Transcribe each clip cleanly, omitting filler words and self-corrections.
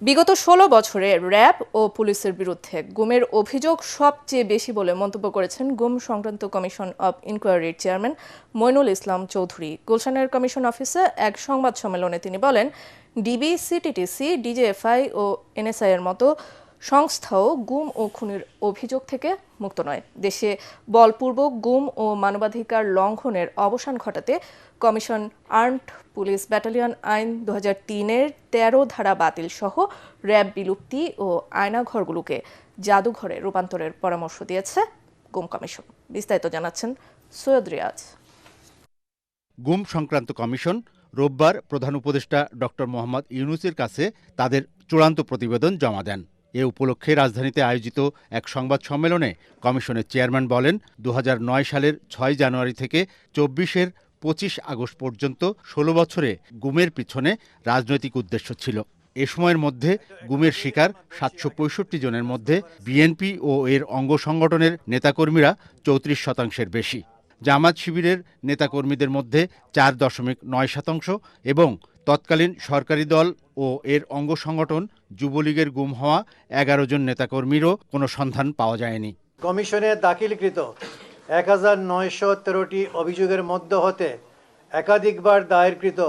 বিগত ১৬ বছরে র্যাব ও পুলিশের বিরুদ্ধে গুমের অভিযোগ সবচেয়ে বেশি বলে মন্তব্য করেছেন গুম সংক্রান্ত commission of ইনকোয়ারির chairman Moinul Islam Chowdhury. গুলশানের কমিশন অফিসে এক সংবাদ সম্মেলনে তিনি বলেন, ডিবি, সিটিটিসি, ডিজিএফআই ও এনএসআই এর মতো সংস্থাও গুম ও খুনের অভিযোগ থেকে মুক্ত নয়। দেশে বলপূর্বক গুম ও মানবাধিকার লঙ্ঘনের অবসান ঘটাতে কমিশন আর্মড পুলিশ ব্যাটালিয়ন আইন ২০০৩-এর ১৩ ধারা বাতিল সহ র্যাব বিলুপ্তি ও আয়নাঘরগুলোকে জাদুঘরে রূপান্তরের পরামর্শ দিয়েছে গুম কমিশন। বিস্তারিত জানাচ্ছেন সৈয়দ রিয়াজ। গুম সংক্রান্ত কমিশন রোববার প্রধান উপদেষ্টা ডক্টর মোহাম্মদ ইউনূসের কাছে তাদের চূড়ান্ত প্রতিবেদন জমা দেন। এ উপলক্ষে রাজধানীতে আয়োজিত এক সংবাদ সম্মেলনে কমিশনের চেয়ারম্যান বলেন, ২০০৯ সালের ৬ জানুয়ারি থেকে ২৪-এর ২৫ আগস্ট পর্যন্ত ১৬ বছরে গুমের পিছনে রাজনৈতিক উদ্দেশ্য ছিল। এ সময়ের মধ্যে গুমের শিকার ৭৬৫ জনের মধ্যে বিএনপি ও এর অঙ্গ সংগঠনের নেতাকর্মীরা ৩৪% বেশি। জামাত শিবিরের নেতাকর্মীদের মধ্যে ৪.৯% এবং তৎকালীন সরকারি দল ও এর অঙ্গ সংগঠন যুবলীগের গুম হওয়া ১১ জন নেতাকর্মীরও কোনো সন্ধান পাওয়া যায়নি। কমিশনে দাখিলকৃত ১৯১৩টি অভিযোগের মধ্য হতে একাধিকবার দায়েরকৃত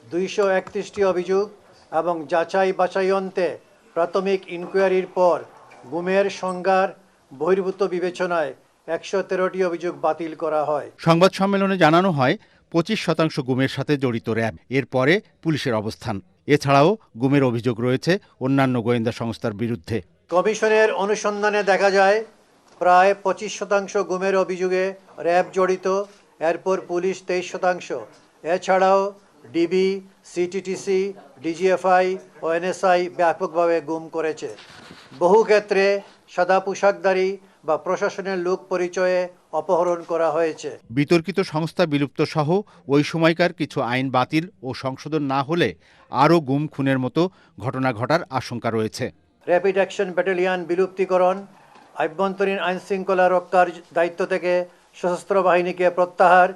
২৩১টি অভিযোগ এবং যাচাই বাছাই অন্তে প্রাথমিক ইনকোয়ারির পর গুমের সংজ্ঞার বহির্ভূত বিবেচনায় ১১৩টি অভিযোগ বাতিল করা হয়। সংবাদ সম্মেলনে জানানো হয়, ২৫% গুমের সাথে জড়িত র্যাব, এরপরে পুলিশের অবস্থান। এছাড়াও গুমের অভিযোগ রয়েছে অন্যান্য গোয়েন্দা সংস্থার বিরুদ্ধে। কমিশনের অনুসন্ধানে দেখা যায়, প্রায় ২৫% গুমের অভিযোগে র্যাব জড়িত, এরপর পুলিশ ২৩%। এছাড়াও ডিবি, সিটিটিসি, ডিজিএফআই ও এনএসআই ব্যাপকভাবে গুম করেছে। বহু ক্ষেত্রে সাদা পোশাকধারী বা প্রশাসনের লোক পরিচয়ে অপহরণ করা হয়েছে। বিতর্কিত সংস্থা বিলুপ্ত সহ ওই সময়কার কিছু আইন বাতিল ও সংশোধন না হলে আরও গুম খুনের মতো ঘটনা ঘটার আশঙ্কা রয়েছে। র্যাপিড অ্যাকশন ব্যাটালিয়ন বিলুপ্তিকরণ, আভ্যন্তরীণ আইন শৃঙ্খলা রক্ষার দায়িত্ব থেকে সশস্ত্র বাহিনীকে প্রত্যাহার,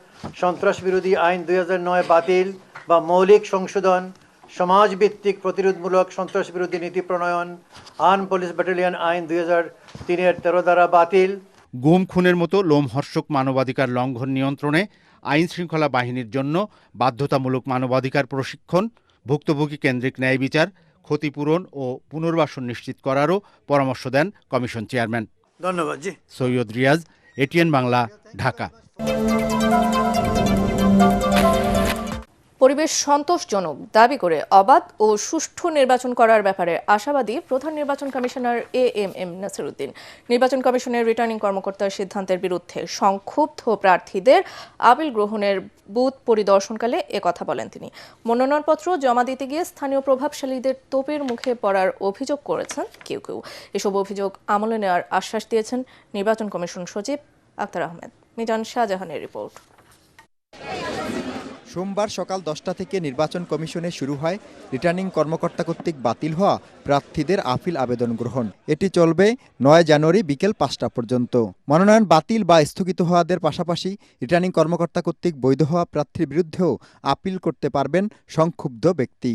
সন্ত্রাস বিরোধী আইন ২০০৯ বাতিল বা মৌলিক সংশোধন, সমাজভিত্তিক প্রতিরোধমূলক সন্ত্রাস বিরোধী নীতি প্রণয়ন, আর্মড পুলিশ ব্যাটালিয়ন আইন ২০০৩-এর ১৩ ধারা বাতিল। গুম খুনের মতো লোমহর্ষক মানবাধিকার লঙ্ঘন নিয়ন্ত্রণে আইন শৃঙ্খলা বাহিনীর জন্য বাধ্যতামূলক মানবাধিকার প্রশিক্ষণ, ভুক্তভোগী কেন্দ্রিক ন্যায় বিচার, ক্ষতিপূরণ ও পুনর্বাসন নিশ্চিত করারও পরামর্শ দেন কমিশন চেয়ারম্যান। ধন্যবাদ জি। সৈয়দ রিয়াজ, এটিএন বাংলা, ঢাকা। পরিবেশ সন্তোষজনক দাবি করে অবাধ ও সুষ্ঠু নির্বাচন করার ব্যাপারে আশাবাদী প্রধান নির্বাচন কমিশনার এএমএম নাসিরউদ্দিন। নির্বাচন কমিশনের রিটার্নিং কর্মকর্তার সিদ্ধান্তের বিরুদ্ধে সংক্ষুব্ধ প্রার্থীদের আপিল গ্রহণের বুথ পরিদর্শনকালে একথা বলেন তিনি। মনোনয়নপত্র জমা দিতে গিয়ে স্থানীয় প্রভাবশালীদের তোপের মুখে পড়ার অভিযোগ করেছেন কেউ কেউ। এসব অভিযোগ আমলে নেওয়ার আশ্বাস দিয়েছেন নির্বাচন কমিশন সচিব আক্তার আহমেদ। মিজান শাহজাহানের রিপোর্ট। সোমবার সকাল 10টা থেকে নির্বাচন কমিশনে শুরু হয় রিটার্নিং কর্মকর্তা কর্তৃক বাতিল হওয়া প্রার্থীদের আপিল আবেদন গ্রহণ। এটি চলবে ৯ জানুয়ারি বিকেল ৫টা পর্যন্ত। মনোনয়ন বাতিল বা স্থগিত হওয়াদের পাশাপাশি রিটার্নিং কর্মকর্তা কর্তৃক বৈধ হওয়া প্রার্থীর বিরুদ্ধেও আপিল করতে পারবেন সংক্ষুব্ধ ব্যক্তি।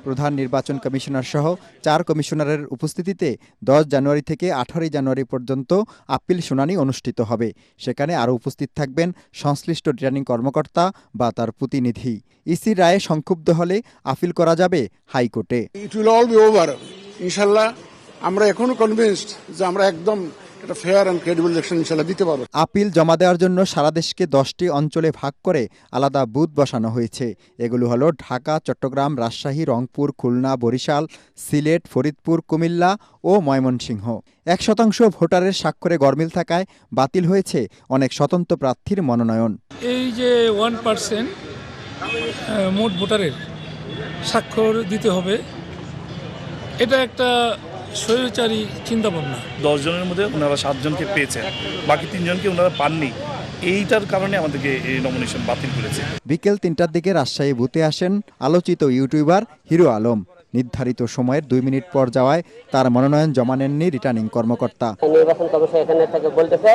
প্রধান নির্বাচন কমিশনার সহ ৪ কমিশনারের উপস্থিতিতে ১০ জানুয়ারি থেকে ১৮ জানুয়ারি পর্যন্ত আপিল শুনানি অনুষ্ঠিত হবে। সেখানে আরও উপস্থিত থাকবেন সংশ্লিষ্ট রিটার্নিং কর্মকর্তা বা তার প্রতিনিধি। ইসির রায়ে সংক্ষুব্ধ হলে আপিল করা যাবে হাইকোর্টে। It will all be over ইনশাআল্লাহ। আমরা এখনো কনভিন্সড যে আমরা একদম এটা ফেয়ার এন্ড ক্রেডিবল ইলেকশন ইনশাআল্লাহ দিতে পারব। আপিল জমা দেওয়ার জন্য সারা দেশকে 10টি অঞ্চলে ভাগ করে আলাদা বুথ বসানো হয়েছে। এগুলো হলো ঢাকা, চট্টগ্রাম, রাজশাহী, রংপুর, খুলনা, বরিশাল, সিলেট, ফরিদপুর, কুমিল্লা ও ময়মনসিংহ। ১% ভোটারের স্বাক্ষরে গরমিল থাকায় বাতিল হয়েছে অনেক স্বতন্ত্র প্রার্থীর মনোনয়ন। এই যে 1% মোট ভোটারের স্বাক্ষর দিতে হবে, এটা একটা স্বৈরাচারী চিন্তাভাবনা। 10 জনের মধ্যে ওনারা 7 জনকে পেয়েছেন, বাকি 3 জনকে ওনারা পাননি। এইটার কারণে আমাদেরকে এই নমিনেশন বাতিল করেছে। বিকেল ৩টার দিকে রাজশাহী বুথে আসেন আলোচিত ইউটিউবার হিরো আলম। নির্ধারিত সময়ের 2 মিনিট পর যাওয়ায় তার মনোনয়ন জমা নেননি রিটার্নিং কর্মকর্তা। নির্বাচন কমিশন এখানে থেকে বলতেছে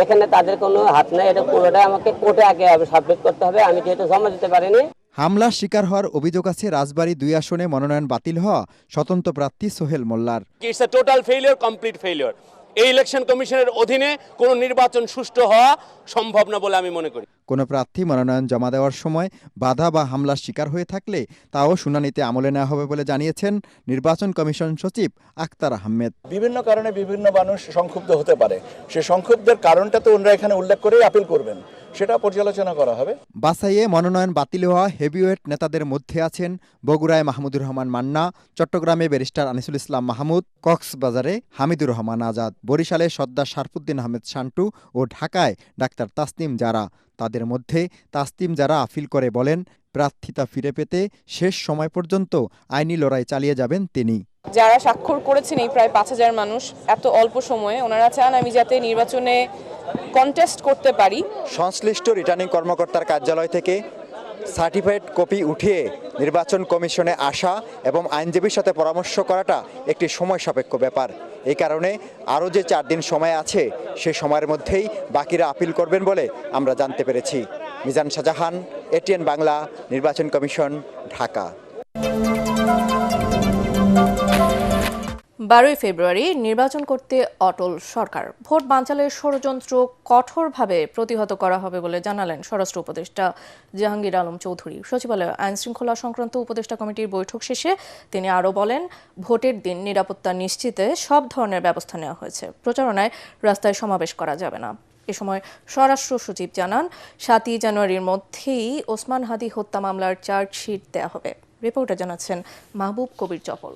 এখানে তাদের কোনো হাত নাই, এটা পুরোটা আমাকে কোর্টে আগে সাবমিট করতে হবে। আমি যেহেতু জমা দিতে পারিনি, হামলার শিকার হওয়ার অভিযোগ আছে রাজবাড়ী 2 আসনে মনোনয়ন বাতিল হওয়া স্বতন্ত্র প্রার্থী সোহেল মোল্লার। It's a total failure, complete failure. এই ইলেকশন কমিশনের অধীনে কোনো নির্বাচন সুষ্ঠু হওয়া সম্ভব না বলে আমি মনে করি। কোনো প্রার্থী মনোনয়ন জমা দেওয়ার সময় বাধা বা হামলার শিকার হয়ে থাকলে তাও শুনানিতে আমলে নেওয়া হবে বলে জানিয়েছেন নির্বাচন কমিশন সচিব আক্তার আহমেদ। বিভিন্ন কারণে বিভিন্ন মানুষ সংক্ষুব্ধ হতে পারে, সে সংক্ষুব্ধের কারণটা তো ওনারা এখানে উল্লেখ করেই আপিল করবেন, সেটা পর্যালোচনা করা হবে। বাছাইয়ে মনোনয়ন বাতিল হওয়া হেভিওয়েট নেতাদের মধ্যে আছেন বগুড়ায় মাহমুদুর রহমান মান্না, চট্টগ্রামে ব্যারিস্টার আনিসুল ইসলাম মাহমুদ, কক্সবাজারে হামিদুর রহমান আজাদ, বরিশালে সর্দার শারফুদ্দিন আহমেদ শান্টু ও ঢাকায় ডাক্তার তাসনিম জারা। তাদের মধ্যে তাসনিম জারা আপিল করে বলেন, প্রার্থিতা ফিরে পেতে শেষ সময় পর্যন্ত আইনি লড়াই চালিয়ে যাবেন তিনি। যারা স্বাক্ষর করেছেন এই প্রায় 5000 মানুষ, এত অল্প সময়ে ওনারা চান আমি যাতে নির্বাচনে কন্টেস্ট করতে পারি। সংশ্লিষ্ট রিটার্নিং কর্মকর্তার কার্যালয় থেকে সার্টিফাইড কপি উঠিয়ে নির্বাচন কমিশনে আসা এবং আইনজীবীর সাথে পরামর্শ করাটা একটি সময় সাপেক্ষ ব্যাপার। এই কারণে আরও যে 4 দিন সময় আছে সে সময়ের মধ্যেই বাকিরা আপিল করবেন বলে আমরা জানতে পেরেছি। মিজান শাহজাহান, এটিএন বাংলা, নির্বাচন কমিশন, ঢাকা। 12 ফেব্রুয়ারি নির্বাচন করতে অটল সরকার। ভোট বানচালের ষড়যন্ত্র কঠোরভাবে প্রতিহত করা হবে বলে জানালেন স্বরাষ্ট্র উপদেষ্টা জাহাঙ্গীর আলম চৌধুরী। সচিবালয়ে আইন শৃঙ্খলা সংক্রান্ত উপদেষ্টা কমিটির বৈঠক শেষে তিনি আরও বলেন, ভোটের দিন নিরাপত্তা নিশ্চিতে সব ধরনের ব্যবস্থা নেওয়া হয়েছে। প্রচারণায় রাস্তায় সমাবেশ করা যাবে না। এ সময় স্বরাষ্ট্র সচিব জানান, 7ই জানুয়ারির মধ্যেই ওসমান হাদি হত্যা মামলার চার্জশিট দেওয়া হবে। রিপোর্টে জানাচ্ছেন মাহবুব কবির চপল।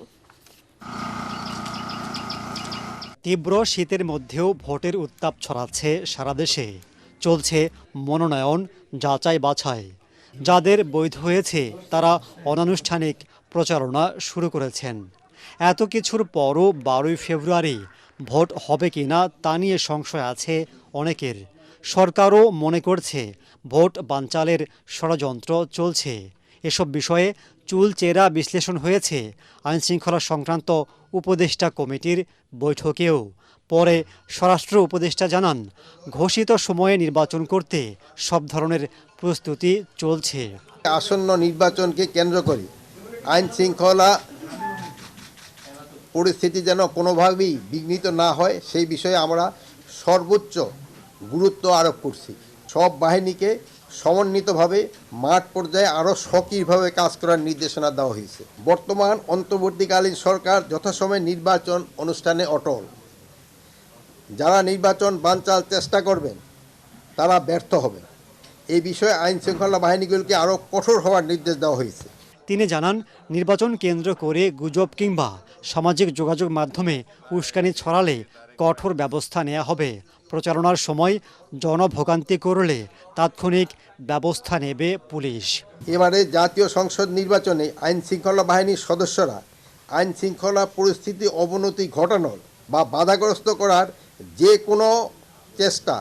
তীব্র শীতের মধ্যেও ভোটের উত্তাপ ছড়াচ্ছে সারা দেশে। চলছে মনোনয়ন যাচাই বাছাই। যাদের বৈধ হয়েছে তারা অনানুষ্ঠানিক প্রচারণা শুরু করেছেন। এত কিছুর পরও 12 ফেব্রুয়ারি ভোট হবে কিনা তা নিয়ে সংশয় আছে অনেকের। সরকারও মনে করছে ভোট বানচালের ষড়যন্ত্র চলছে। এসব বিষয়ে চুলচেরা বিশ্লেষণ হয়েছে আইনশৃঙ্খলা সংক্রান্ত উপদেষ্টা কমিটির বৈঠকেও। পরে স্বরাষ্ট্র উপদেষ্টা জানান, ঘোষিত সময়ে নির্বাচন করতে সব ধরনের প্রস্তুতি চলছে। আসন্ন নির্বাচনকে কেন্দ্র করে আইন শৃঙ্খলা পরিস্থিতি যেন কোনোভাবেই বিঘ্নিত না হয় সেই বিষয়ে আমরা সর্বোচ্চ গুরুত্ব আরোপ করছি। সব বাহিনীকে সমন্বিতভাবে মাঠ পর্যায়ে আরও সক্রিয়ভাবে কাজ করার নির্দেশনা দেওয়া হয়েছে। বর্তমান অন্তর্বর্তীকালীন সরকার যথাসময়ে নির্বাচন অনুষ্ঠানে অটল। যারা নির্বাচন বানচাল চেষ্টা করবেন তারা ব্যর্থ হবেন। এই বিষয়ে আইন শৃঙ্খলা বাহিনীগুলোকে আরও কঠোর হওয়ার নির্দেশ দেওয়া হয়েছে। তিনি জানান, নির্বাচন কেন্দ্র করে গুজব কিংবা সামাজিক যোগাযোগ মাধ্যমে উস্কানি ছড়ালে কঠোর ব্যবস্থা নেওয়া হবে। প্রচারণার সময় জনভোগান্তি করলে তাৎক্ষণিক ব্যবস্থা নেবে পুলিশ। এবারে জাতীয় সংসদ নির্বাচনে আইন শৃঙ্খলা বাহিনীর সদস্যরা আইন শৃঙ্খলা পরিস্থিতি অবনতি ঘটানোর বা বাধাগ্রস্ত করার যে কোনো চেষ্টা,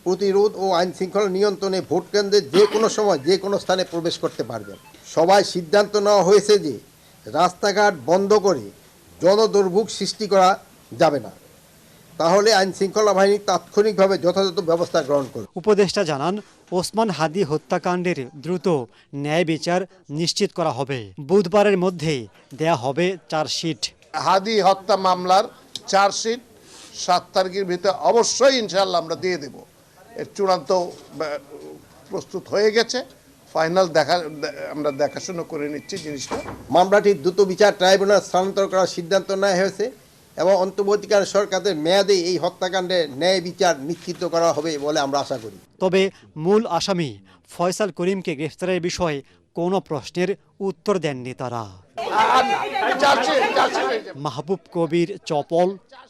প্রতিরোধ ও আইন শৃঙ্খলা নিয়ন্ত্রণে ভোট কেন্দ্রে যে কোনো সময় যে কোনো স্থানে প্রবেশ করতে পারবেন। সবাই সিদ্ধান্ত নেওয়া হয়েছে যে রাস্তাঘাট বন্ধ করে জনদুর্ভোগ সৃষ্টি করা যাবে না, তাহলে আইন শৃঙ্খলা বাহিনী তাৎক্ষণিকভাবে যথাযথ ব্যবস্থা গ্রহণ করবে। উপদেষ্টা জানান, ওসমান হাদি হত্যাকাণ্ডের দ্রুত ন্যায় বিচার নিশ্চিত করা হবে। বুধবারের মধ্যে দেয়া হবে চার্জশিট। হাদি হত্যা মামলার চার্জশিট 7 তারিখের ভিতরে অবশ্যই ইনশাআল্লাহ আমরা দিয়ে দেব। এর চূড়ান্ত প্রস্তুত হয়ে গেছে, ফাইনাল আমরা দেখাশোনা করে নিচ্ছি জিনিসটা। মামলাটি দ্রুত বিচার ট্রাইব্যুনাল স্থানান্তর করার সিদ্ধান্ত নেওয়া হয়েছে এবং অন্তর্বর্তীকালীন সরকারের মেয়াদে এই হত্যাকাণ্ডের ন্যায় বিচার নিশ্চিত করা হবে বলে আমরা আশা করি। তবে মূল আসামি ফয়সাল করিমকে গ্রেফতারের বিষয়ে কোনো প্রশ্নের উত্তর দেননি তারা। মাহবুব কবির চপল,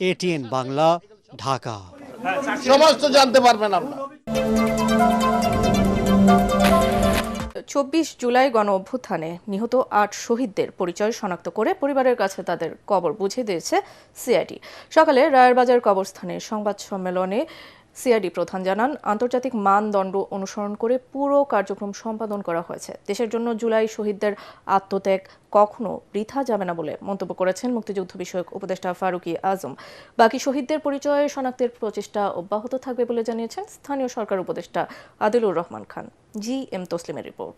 এটিএন বাংলা, ঢাকা। সমস্ত জানতে পারবেন আপনারা। 24 জুলাই গণ অভ্যুত্থানে নিহত 8 শহীদদের পরিচয় শনাক্ত করে পরিবারের কাছে তাদের কবর বুঝিয়ে দিয়েছে সিআইডি। সকালে রায়েরবাজার কবরস্থানে সংবাদ সম্মেলনে সিআইডি প্রধান জানান, আন্তর্জাতিক মানদণ্ড অনুসরণ করে পুরো কার্যক্রম সম্পাদন করা হয়েছে। দেশের জন্য জুলাই শহীদদের আত্মত্যাগ কখনো বৃথা যাবে না বলে মন্তব্য করেছেন মুক্তিযুদ্ধ বিষয়ক উপদেষ্টা ফারুকী আজম। বাকি শহীদদের পরিচয় শনাক্তের প্রচেষ্টা অব্যাহত থাকবে বলে জানিয়েছেন স্থানীয় সরকার উপদেষ্টা আদিলুর রহমান খান। জি এম তসলিমের রিপোর্ট।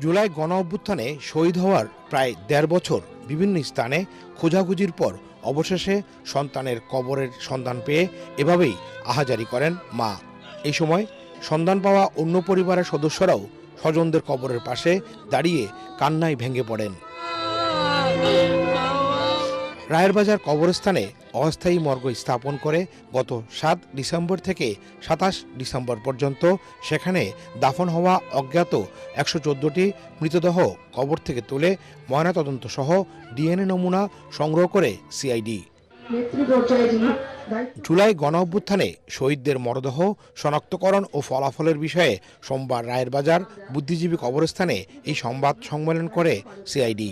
জুলাই গণ অভ্যুত্থানে শহীদ হওয়ার প্রায় ১.৫ বছর বিভিন্ন স্থানে খোঁজাখুঁজির পর অবশেষে সন্তানের কবরের সন্ধান পেয়ে এভাবেই আহাজারি করেন মা। এই সময় সন্ধান পাওয়া অন্য পরিবারের সদস্যরাও স্বজনদের কবরের পাশে দাঁড়িয়ে কান্নায় ভেঙে পড়েন। রায়েরবাজার কবরস্থানে অস্থায়ী মর্গ স্থাপন করে গত ৭ ডিসেম্বর থেকে ২৭ ডিসেম্বর পর্যন্ত সেখানে দাফন হওয়া অজ্ঞাত ১১৪টি মৃতদেহ কবর থেকে তুলে ময়নাতদন্ত সহ ডিএনএ নমুনা সংগ্রহ করে সিআইডি। জুলাই গণ অভ্যুত্থানে শহীদদের মরদেহ শনাক্তকরণ ও ফলাফলের বিষয়ে সোমবার রায়েরবাজার বুদ্ধিজীবী কবরস্থানে এই সংবাদ সম্মেলন করে সিআইডি।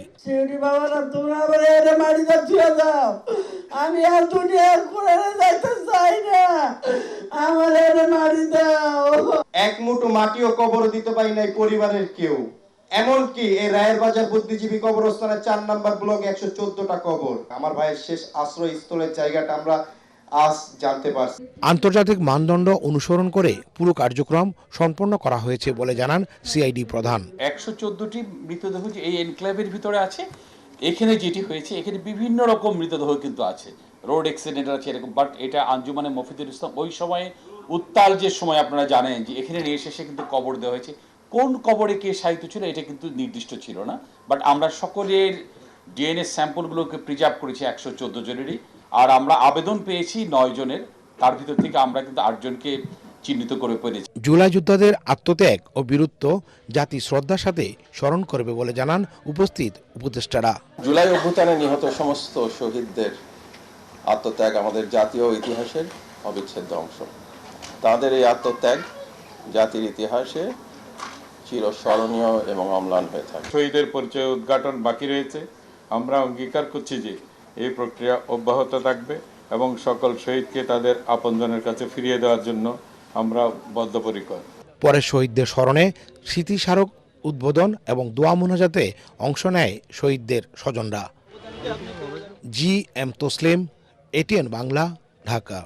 আমি আর দুনিয়ার কোরআনে যাইতে চাই না, আমার মারি দাও। এক মুঠো মাটিও কবর দিতে পারি নাই পরিবারের কেউ। এমনকি এই রায়েরবাজার বুদ্ধিজীবী কবরস্থানের ৪ নম্বর ব্লক ১১৪টা কবর। আমার ভাইয়ের শেষ আশ্রয়স্থলের জায়গাটা আমরা আজ জানতে পারছি। আন্তর্জাতিক মানদণ্ড অনুসরণ করে পুরো কার্যক্রম সম্পন্ন করা হয়েছে বলে জানান সিআইডি প্রধান। ১১৪টি মৃতদেহ যে এই এনক্লেভের ভিতরে আছে, এখানে যেটি হয়েছে এখানে বিভিন্ন রকম মৃতদেহ কিন্তু আছে, রোড অ্যাক্সিডেন্ট আছে এরকম, বাট এটা আঞ্জুমানে মফিদুল ইসলাম ওই সময়ে উত্তাল যে সময় আপনারা জানেন যে এখানে নিয়ে এসে কিন্তু কবর দেওয়া হয়েছে। কোন কবরে কে সাহিত্য ছিল এটা কিন্তু নির্দিষ্ট ছিল না, বাট আমরা সকলের ডিএনএ স্যাম্পলগুলোকে প্রিজার্ভ করেছি ১১৪ জনেরই, আর আমরা আবেদন পেয়েছি ৯ জনের, তার ভিতর থেকে আমরা কিন্তু ৮ জনকে চিহ্নিত করে পেরেছি। জুলাই যোদ্ধাদের আত্মত্যাগ ও বীরত্ব জাতি শ্রদ্ধার সাথে স্মরণ করবে বলে জানান উপস্থিত উপদেষ্টারা। জুলাই অভ্যুত্থানে নিহত সমস্ত শহীদদের আত্মত্যাগ আমাদের জাতীয় ইতিহাসের অবিচ্ছেদ্য অংশ। তাদের এই আত্মত্যাগ জাতির ইতিহাসে চিরস্মরণীয় এবং অম্লান হয়ে থাকে। শহীদের পরিচয় উদ্ঘাটন বাকি রয়েছে। আমরা অঙ্গীকার করছি যে এই প্রক্রিয়া অব্যাহত থাকবে এবং সকল শহীদকে তাদের আপনজনের কাছে ফিরিয়ে দেওয়ার জন্য আমরা বদ্ধপরিকর। পরে শহীদদের স্মরণে স্মৃতিস্মারক উদ্বোধন এবং দোয়া মোনাজাতে অংশ নেয় শহীদদের স্বজনরা। G M Taslim, ATN Bangla, Dhaka.